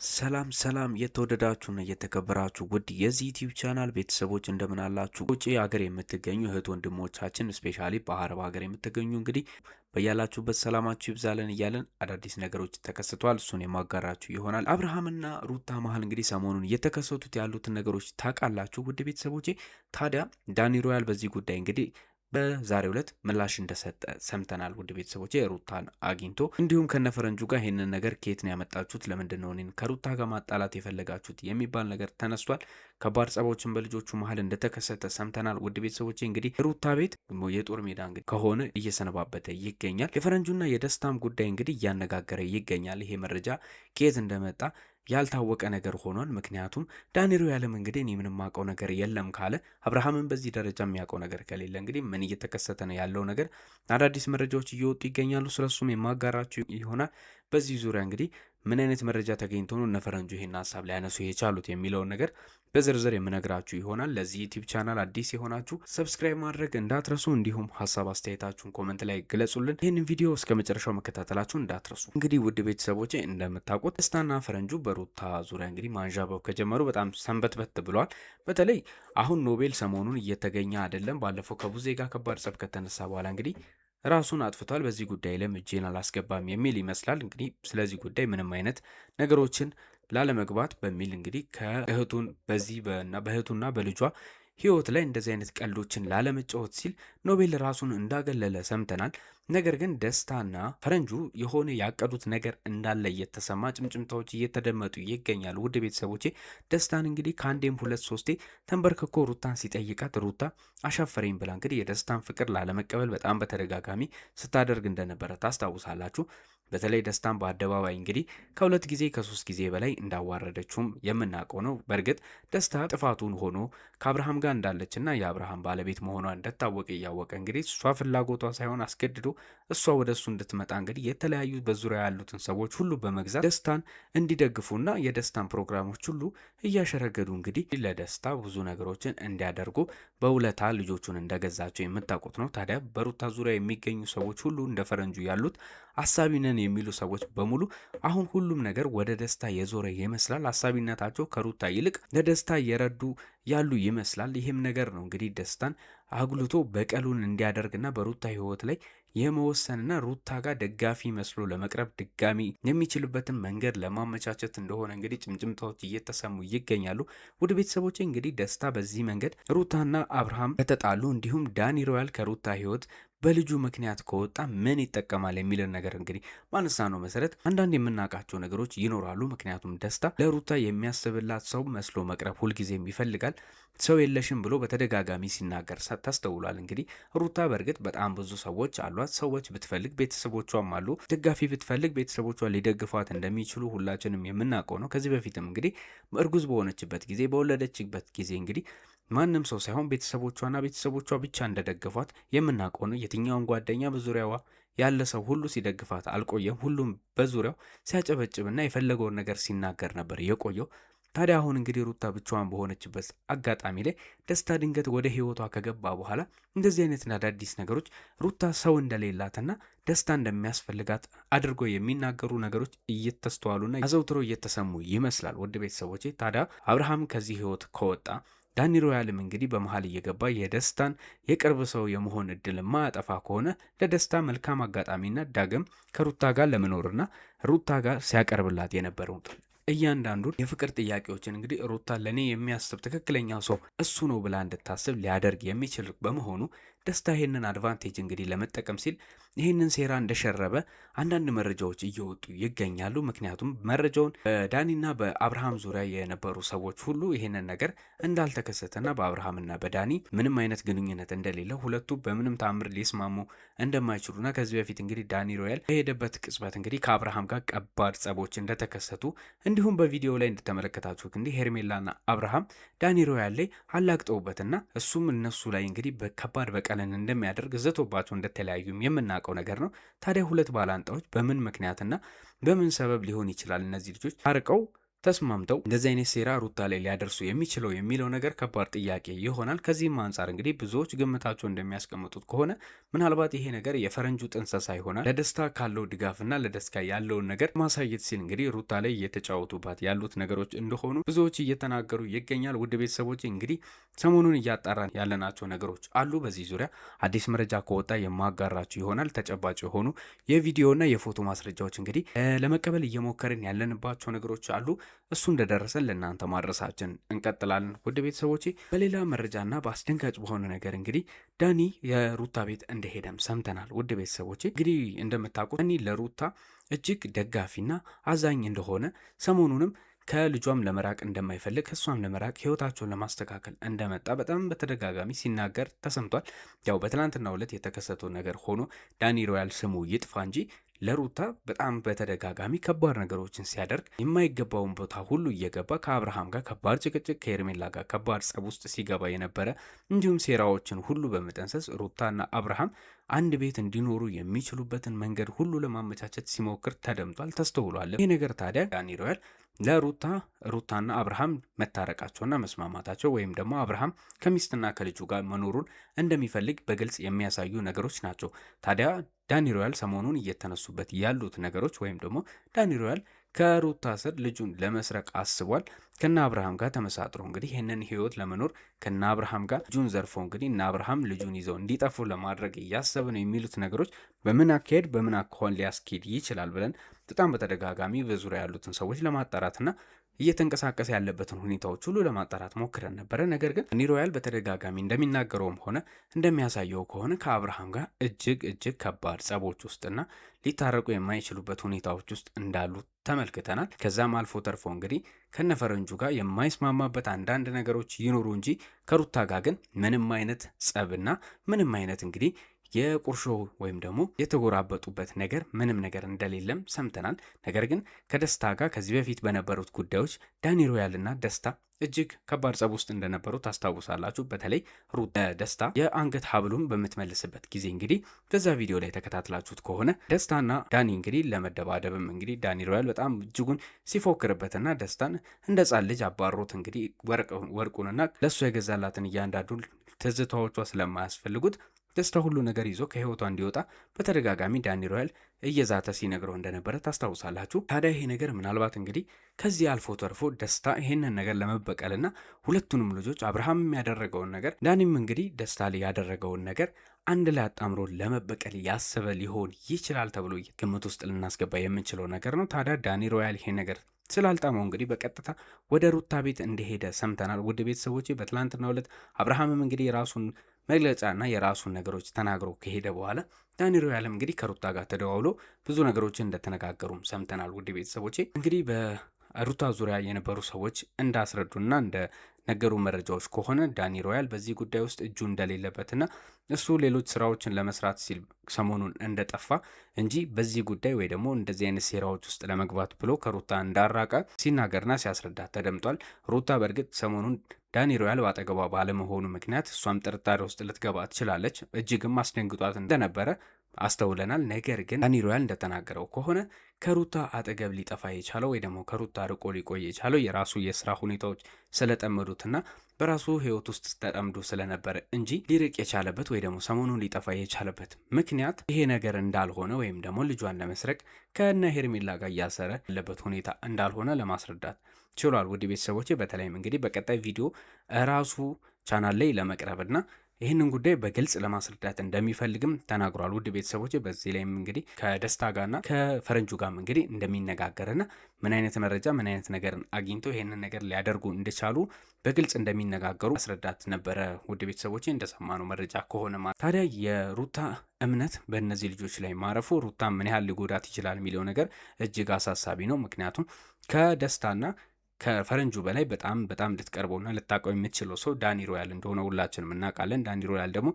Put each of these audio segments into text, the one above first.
ሰላም የተወደዳችሁና የተከበራችሁ ውድ የዚህ ዩቲዩብ ቻናል ቤተሰቦች እንደምን አላችሁ? ውጪ ሀገር የምትገኙ እህት ወንድሞቻችን ስፔሻሊ በአረብ ሀገር የምትገኙ እንግዲህ በያላችሁበት ሰላማችሁ ይብዛልን እያለን አዳዲስ ነገሮች ተከስተዋል። እሱን የማጋራችሁ ይሆናል። አብርሃምና ሩታ መሀል እንግዲህ ሰሞኑን እየተከሰቱት ያሉትን ነገሮች ታውቃላችሁ ውድ ቤተሰቦቼ። ታዲያ ዳኒ ሮያል በዚህ ጉዳይ እንግዲህ በዛሬው ዕለት ምላሽ እንደሰጠ ሰምተናል። ውድ ቤተሰቦቼ ሩታን አግኝቶ እንዲሁም ከነፈረንጁ ጋር ይህንን ነገር ከየት ነው ያመጣችሁት? ለምንድን ነው እኔን ከሩታ ጋር ማጣላት የፈለጋችሁት? የሚባል ነገር ተነስቷል። ከባድ ጸቦችን በልጆቹ መሀል እንደተከሰተ ሰምተናል። ውድ ቤተሰቦቼ እንግዲህ ሩታ ቤት የጦር ሜዳ እንግዲህ ከሆነ እየሰነባበተ ይገኛል። የፈረንጁና የደስታም ጉዳይ እንግዲህ እያነጋገረ ይገኛል። ይሄ መረጃ ከየት እንደመጣ ያልታወቀ ነገር ሆኗል። ምክንያቱም ዳኒ ሮያልም እንግዲህ እኔ ምንም የማውቀው ነገር የለም ካለ፣ አብርሃምን በዚህ ደረጃ የሚያውቀው ነገር ከሌለ እንግዲህ ምን እየተከሰተ ነው ያለው ነገር አዳዲስ መረጃዎች እየወጡ ይገኛሉ። ስለሱም የማጋራችሁ ይሆናል። በዚህ ዙሪያ እንግዲህ ምን አይነት መረጃ ተገኝቶ ነው እነፈረንጁ ይህን ሀሳብ ሊያነሱ የቻሉት የሚለውን ነገር በዝርዝር የምነግራችሁ ይሆናል። ለዚህ ዩቲዩብ ቻናል አዲስ የሆናችሁ ሰብስክራይብ ማድረግ እንዳትረሱ፣ እንዲሁም ሀሳብ አስተያየታችሁን ኮመንት ላይ ግለጹልን። ይህንን ቪዲዮ እስከ መጨረሻው መከታተላችሁን እንዳትረሱ። እንግዲህ ውድ ቤተሰቦቼ እንደምታውቁት ደስታና ፈረንጁ በሩታ ዙሪያ እንግዲህ ማንዣበብ ከጀመሩ በጣም ሰንበትበት ብለዋል። በተለይ አሁን ኖቤል ሰሞኑን እየተገኘ አይደለም። ባለፈው ከቡዜ ጋር ከባድ ጸብ ከተነሳ በኋላ እንግዲህ ራሱን አጥፍቷል። በዚህ ጉዳይ ላይም እጄን አላስገባም የሚል ይመስላል። እንግዲህ ስለዚህ ጉዳይ ምንም አይነት ነገሮችን ላለመግባት በሚል እንግዲህ ከእህቱን በእህቱና በልጇ ህይወት ላይ እንደዚህ አይነት ቀልዶችን ላለመጫወት ሲል ኖቤል ራሱን እንዳገለለ ሰምተናል። ነገር ግን ደስታና ፈረንጁ የሆነ ያቀዱት ነገር እንዳለ እየተሰማ ጭምጭምታዎች እየተደመጡ ይገኛሉ። ውድ ቤተሰቦቼ ደስታን እንግዲህ ከአንዴም ሁለት ሶስቴ ተንበርክኮ ሩታን ሲጠይቃት ሩታ አሻፈረኝ ብላ እንግዲህ የደስታን ፍቅር ላለመቀበል በጣም በተደጋጋሚ ስታደርግ እንደነበረ ታስታውሳላችሁ። በተለይ ደስታን በአደባባይ እንግዲህ ከሁለት ጊዜ ከሶስት ጊዜ በላይ እንዳዋረደችውም የምናውቀው ነው። በእርግጥ ደስታ ጥፋቱን ሆኖ ከአብርሃም ጋር እንዳለችና የአብርሃም ባለቤት መሆኗ እንደታወቀ እያወቀ እንግዲህ እሷ ፍላጎቷ ሳይሆን አስገድዶ እሷ ወደ እሱ እንድትመጣ እንግዲህ የተለያዩ በዙሪያ ያሉትን ሰዎች ሁሉ በመግዛት ደስታን እንዲደግፉና የደስታን ፕሮግራሞች ሁሉ እያሸረገዱ እንግዲህ ለደስታ ብዙ ነገሮችን እንዲያደርጉ በውለታ ልጆቹን እንደገዛቸው የምታውቁት ነው። ታዲያ በሩታ ዙሪያ የሚገኙ ሰዎች ሁሉ እንደ ፈረንጁ ያሉት አሳቢነን የሚሉ ሰዎች በሙሉ አሁን ሁሉም ነገር ወደ ደስታ የዞረ ይመስላል። አሳቢነታቸው ከሩታ ይልቅ ለደስታ እየረዱ ያሉ ይመስላል። ይህም ነገር ነው እንግዲህ ደስታን አጉልቶ በቀሉን እንዲያደርግና በሩታ ሕይወት ላይ የመወሰንና ሩታ ጋር ደጋፊ መስሎ ለመቅረብ ድጋሚ የሚችልበትን መንገድ ለማመቻቸት እንደሆነ እንግዲህ ጭምጭምታዎች እየተሰሙ ይገኛሉ። ውድ ቤተሰቦቼ እንግዲህ ደስታ በዚህ መንገድ ሩታና አብርሃም ከተጣሉ እንዲሁም ዳኒ ሮያል ከሩታ ሕይወት በልጁ ምክንያት ከወጣ ምን ይጠቀማል የሚልን ነገር እንግዲህ ማነሳ ነው መሰረት አንዳንድ የምናውቃቸው ነገሮች ይኖራሉ። ምክንያቱም ደስታ ለሩታ የሚያስብላት ሰው መስሎ መቅረብ ሁልጊዜም ይፈልጋል። ሰው የለሽም ብሎ በተደጋጋሚ ሲናገር ታስተውሏል። እንግዲህ ሩታ በእርግጥ በጣም ብዙ ሰዎች አሏት። ሰዎች ብትፈልግ ቤተሰቦቿም አሉ። ደጋፊ ብትፈልግ ቤተሰቦቿ ሊደግፏት እንደሚችሉ ሁላችንም የምናውቀው ነው። ከዚህ በፊትም እንግዲህ እርጉዝ በሆነችበት ጊዜ በወለደችበት ጊዜ እንግዲህ ማንም ሰው ሳይሆን ቤተሰቦቿና ቤተሰቦቿ ብቻ እንደደገፏት የምናውቀው ነው። የትኛውን ጓደኛ በዙሪያዋ ያለ ሰው ሁሉ ሲደግፋት አልቆየም። ሁሉም በዙሪያው ሲያጨበጭብና የፈለገውን ነገር ሲናገር ነበር የቆየው። ታዲያ አሁን እንግዲህ ሩታ ብቻዋን በሆነችበት አጋጣሚ ላይ ደስታ ድንገት ወደ ህይወቷ ከገባ በኋላ እንደዚህ አይነት አዳዲስ ነገሮች ሩታ ሰው እንደሌላትና ደስታ እንደሚያስፈልጋት አድርጎ የሚናገሩ ነገሮች እየተስተዋሉና አዘውትሮ እየተሰሙ ይመስላል። ውድ ቤተሰቦቼ ታዲያ አብርሃም ከዚህ ህይወት ከወጣ ዳኒ ሮያልም እንግዲህ በመሀል እየገባ የደስታን የቅርብ ሰው የመሆን እድል ማያጠፋ ከሆነ ለደስታ መልካም አጋጣሚና ዳግም ከሩታ ጋር ለመኖርና ሩታ ጋር ሲያቀርብላት የነበረው እያንዳንዱ የፍቅር ጥያቄዎችን እንግዲህ ሩታ ለእኔ የሚያስብ ትክክለኛው ሰው እሱ ነው ብላ እንድታስብ ሊያደርግ የሚችል በመሆኑ ደስታ ይህንን አድቫንቴጅ እንግዲህ ለመጠቀም ሲል ይህንን ሴራ እንደሸረበ አንዳንድ መረጃዎች እየወጡ ይገኛሉ። ምክንያቱም መረጃውን በዳኒና በአብርሃም ዙሪያ የነበሩ ሰዎች ሁሉ ይህንን ነገር እንዳልተከሰተና በአብርሃምና በዳኒ ምንም አይነት ግንኙነት እንደሌለ ሁለቱ በምንም ታምር ሊስማሙ እንደማይችሉና ከዚህ በፊት እንግዲህ ዳኒ ሮያል በሄደበት ቅጽበት እንግዲህ ከአብርሃም ጋር ከባድ ጸቦች እንደተከሰቱ እንዲሁም በቪዲዮ ላይ እንደተመለከታችሁት እንግዲህ ሄርሜላና አብርሃም ዳኒ ሮያል ላይ አላግጠውበትና እሱም እነሱ ላይ እንግዲህ በከባድ በቀልን እንደሚያደርግ ዘቶባቸው እንደተለያዩም የምናውቀው ነገር ነው። ታዲያ ሁለት ባላንጣዎች በምን ምክንያትና በምን ሰበብ ሊሆን ይችላል እነዚህ ልጆች ታርቀው ተስማምተው እንደዚህ አይነት ሴራ ሩታ ላይ ሊያደርሱ የሚለው ነገር ከባድ ጥያቄ ይሆናል። ከዚህም አንጻር እንግዲህ ብዙዎች ግምታቸው እንደሚያስቀምጡት ከሆነ ምናልባት ይሄ ነገር የፈረንጁ ጥንሰሳ ይሆናል። ለደስታ ካለው ድጋፍና ለደስታ ያለውን ነገር ማሳየት ሲል እንግዲህ ሩታ ላይ እየተጫወቱባት ያሉት ነገሮች እንደሆኑ ብዙዎች እየተናገሩ ይገኛል። ውድ ቤተሰቦች እንግዲህ ሰሞኑን እያጣራን ያለናቸው ነገሮች አሉ። በዚህ ዙሪያ አዲስ መረጃ ከወጣ የማጋራችሁ ይሆናል። ተጨባጭ የሆኑ የቪዲዮና የፎቶ ማስረጃዎች እንግዲህ ለመቀበል እየሞከርን ያለንባቸው ነገሮች አሉ። እሱ እንደደረሰን ለእናንተ ማድረሳችን እንቀጥላለን። ውድ ቤተሰቦቼ በሌላ መረጃና በአስደንጋጭ በሆነ ነገር እንግዲህ ዳኒ የሩታ ቤት እንደሄደም ሰምተናል። ውድ ቤተሰቦቼ እንግዲህ እንደምታውቁት ዳኒ ለሩታ እጅግ ደጋፊና አዛኝ እንደሆነ ሰሞኑንም ከልጇም ለመራቅ እንደማይፈልግ ከእሷም ለመራቅ ህይወታቸውን ለማስተካከል እንደመጣ በጣም በተደጋጋሚ ሲናገር ተሰምቷል። ያው በትናንትናው ዕለት የተከሰተው ነገር ሆኖ ዳኒ ሮያል ስሙ ይጥፋ እንጂ ለሩታ በጣም በተደጋጋሚ ከባድ ነገሮችን ሲያደርግ የማይገባውን ቦታ ሁሉ እየገባ ከአብርሃም ጋር ከባድ ጭቅጭቅ፣ ከኤርሜላ ጋር ከባድ ጸብ ውስጥ ሲገባ የነበረ እንዲሁም ሴራዎችን ሁሉ በመጠንሰስ ሩታና አብርሃም አንድ ቤት እንዲኖሩ የሚችሉበትን መንገድ ሁሉ ለማመቻቸት ሲሞክር ተደምጧል፣ ተስተውሏል። ይህ ነገር ታዲያ ዳኒ ሮያል ሩታና አብርሃም መታረቃቸውና መስማማታቸው ወይም ደግሞ አብርሃም ከሚስትና ከልጁ ጋር መኖሩን እንደሚፈልግ በግልጽ የሚያሳዩ ነገሮች ናቸው። ታዲያ ዳኒ ሮያል ሰሞኑን እየተነሱበት ያሉት ነገሮች ወይም ደግሞ ዳኒ ሮያል ከሩታ ስር ልጁን ለመስረቅ አስቧል። ከና አብርሃም ጋር ተመሳጥሮ እንግዲህ ይህንን ህይወት ለመኖር ከና አብርሃም ጋር ልጁን ዘርፎ እንግዲህ እና አብርሃም ልጁን ይዘው እንዲጠፉ ለማድረግ እያሰበ ነው የሚሉት ነገሮች በምን አካሄድ በምን አኳኋን ሊያስኬድ ይችላል ብለን በጣም በተደጋጋሚ በዙሪያ ያሉትን ሰዎች ለማጣራትና እየተንቀሳቀሰ ያለበትን ሁኔታዎች ሁሉ ለማጣራት ሞክረን ነበረ። ነገር ግን ዳኒ ሮያል በተደጋጋሚ እንደሚናገረውም ሆነ እንደሚያሳየው ከሆነ ከአብርሃም ጋር እጅግ ከባድ ጸቦች ውስጥና ሊታረቁ የማይችሉበት ሁኔታዎች ውስጥ እንዳሉ ተመልክተናል። ከዛም አልፎ ተርፎ እንግዲህ ከነፈረንጁ ጋር የማይስማማበት አንዳንድ ነገሮች ይኖሩ እንጂ ከሩታ ጋር ግን ምንም አይነት ጸብና ምንም አይነት እንግዲህ የቁርሾ ወይም ደግሞ የተጎራበጡበት ነገር ምንም ነገር እንደሌለም ሰምተናል። ነገር ግን ከደስታ ጋር ከዚህ በፊት በነበሩት ጉዳዮች ዳኒ ሮያልና ደስታ እጅግ ከባድ ጸብ ውስጥ እንደነበሩ ታስታውሳላችሁ። በተለይ ሩት ደስታ የአንገት ሀብሉን በምትመልስበት ጊዜ እንግዲህ በዛ ቪዲዮ ላይ ተከታትላችሁት ከሆነ ደስታና ዳኒ እንግዲህ ለመደባደብም እንግዲህ ዳኒ ሮያል በጣም እጅጉን ሲፎክርበትና ደስታን እንደ ጻን ልጅ አባሮት እንግዲህ ወርቁንና ለእሱ የገዛላትን እያንዳንዱ ትዝታዎቿ ስለማያስፈልጉት ደስታ ሁሉ ነገር ይዞ ከህይወቷ እንዲወጣ በተደጋጋሚ ዳኒ ሮያል እየዛተ ሲነግረው እንደነበረ ታስታውሳላችሁ። ታዲያ ይሄ ነገር ምናልባት እንግዲህ ከዚህ አልፎ ተርፎ ደስታ ይሄንን ነገር ለመበቀልና ሁለቱንም ልጆች አብርሃም ያደረገውን ነገር ዳኒም እንግዲህ ደስታ ላይ ያደረገውን ነገር አንድ ላይ አጣምሮ ለመበቀል ያሰበ ሊሆን ይችላል ተብሎ ግምት ውስጥ ልናስገባ የምንችለው ነገር ነው። ታዲያ ዳኒ ሮያል ይሄ ነገር ስላልጣመው እንግዲህ በቀጥታ ወደ ሩታ ቤት እንደሄደ ሰምተናል። ውድ ቤተሰቦቼ በትላንትናው ዕለት አብርሃምም እንግዲህ የራሱን መግለጫና የራሱን ነገሮች ተናግሮ ከሄደ በኋላ ዳኒ ሮያልም እንግዲህ ከሩታ ጋር ተደዋውሎ ብዙ ነገሮችን እንደተነጋገሩም ሰምተናል። ውድ ቤተሰቦቼ እንግዲህ በሩታ ዙሪያ የነበሩ ሰዎች እንዳስረዱና እንደ ነገሩ መረጃዎች ከሆነ ዳኒ ሮያል በዚህ ጉዳይ ውስጥ እጁ እንደሌለበትና እሱ ሌሎች ስራዎችን ለመስራት ሲል ሰሞኑን እንደጠፋ እንጂ በዚህ ጉዳይ ወይ ደግሞ እንደዚህ አይነት ሴራዎች ውስጥ ለመግባት ብሎ ከሩታ እንዳራቀ ሲናገርና ሲያስረዳት ተደምጧል። ሩታ በእርግጥ ሰሞኑን ዳኒ ሮያል በአጠገቧ ባለመሆኑ ምክንያት እሷም ጥርጣሬ ውስጥ ልትገባ ትችላለች። እጅግም አስደንግጧት እንደነበረ አስተውለናል። ነገር ግን ዳኒ ሮያል እንደተናገረው ከሆነ ከሩታ አጠገብ ሊጠፋ የቻለው ወይ ደግሞ ከሩታ ርቆ ሊቆይ የቻለው የራሱ የስራ ሁኔታዎች ስለጠመዱትና በራሱ ህይወት ውስጥ ተጠምዶ ስለነበረ እንጂ ሊርቅ የቻለበት ወይ ደግሞ ሰሞኑን ሊጠፋ የቻለበት ምክንያት ይሄ ነገር እንዳልሆነ ወይም ደግሞ ልጇን ለመስረቅ ከነ ሄርሜላ ጋር እያሰረ ያለበት ሁኔታ እንዳልሆነ ለማስረዳት ችሏል። ውድ ቤተሰቦቼ በተለይም እንግዲህ በቀጣይ ቪዲዮ ራሱ ቻናል ላይ ለመቅረብና ይህንን ጉዳይ በግልጽ ለማስረዳት እንደሚፈልግም ተናግሯል። ውድ ቤተሰቦች በዚህ ላይም እንግዲህ ከደስታ ጋርና ከፈረንጁ ጋርም እንግዲህ እንደሚነጋገርና ምን አይነት መረጃ ምን አይነት ነገርን አግኝቶ ይህንን ነገር ሊያደርጉ እንደቻሉ በግልጽ እንደሚነጋገሩ ማስረዳት ነበረ። ውድ ቤተሰቦች እንደሰማነው መረጃ ከሆነ ታዲያ የሩታ እምነት በእነዚህ ልጆች ላይ ማረፉ ሩታ ምን ያህል ሊጎዳት ይችላል የሚለው ነገር እጅግ አሳሳቢ ነው። ምክንያቱም ከደስታና ከፈረንጁ በላይ በጣም ልትቀርበውና ልታውቀው የምትችለው ሰው ዳኒ ሮያል እንደሆነ ሁላችንም እናውቃለን። ዳኒ ሮያል ደግሞ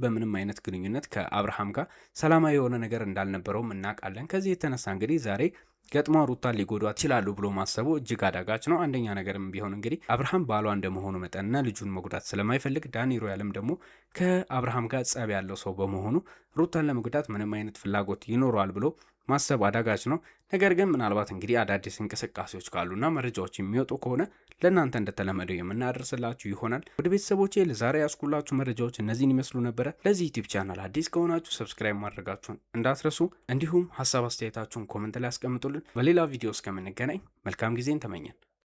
በምንም አይነት ግንኙነት ከአብርሃም ጋር ሰላማዊ የሆነ ነገር እንዳልነበረውም እናውቃለን። ከዚህ የተነሳ እንግዲህ ዛሬ ገጥሟ ሩታን ሊጎዷት ይችላሉ ብሎ ማሰቡ እጅግ አዳጋች ነው። አንደኛ ነገርም ቢሆን እንግዲህ አብርሃም ባሏ እንደመሆኑ መጠንና ልጁን መጉዳት ስለማይፈልግ ዳኒ ሮያልም ደግሞ ከአብርሃም ጋር ጸብ ያለው ሰው በመሆኑ ሩታን ለመጉዳት ምንም አይነት ፍላጎት ይኖረዋል ብሎ ማሰብ አዳጋች ነው። ነገር ግን ምናልባት እንግዲህ አዳዲስ እንቅስቃሴዎች ካሉና መረጃዎች የሚወጡ ከሆነ ለእናንተ እንደተለመደው የምናደርስላችሁ ይሆናል። ወደ ቤተሰቦቼ ለዛሬ ያስኩላችሁ መረጃዎች እነዚህን ይመስሉ ነበረ። ለዚህ ዩቲዩብ ቻናል አዲስ ከሆናችሁ ሰብስክራይብ ማድረጋችሁን እንዳትረሱ፣ እንዲሁም ሀሳብ አስተያየታችሁን ኮመንት ላይ ያስቀምጡልን። በሌላ ቪዲዮ እስከምንገናኝ መልካም ጊዜን ተመኘን።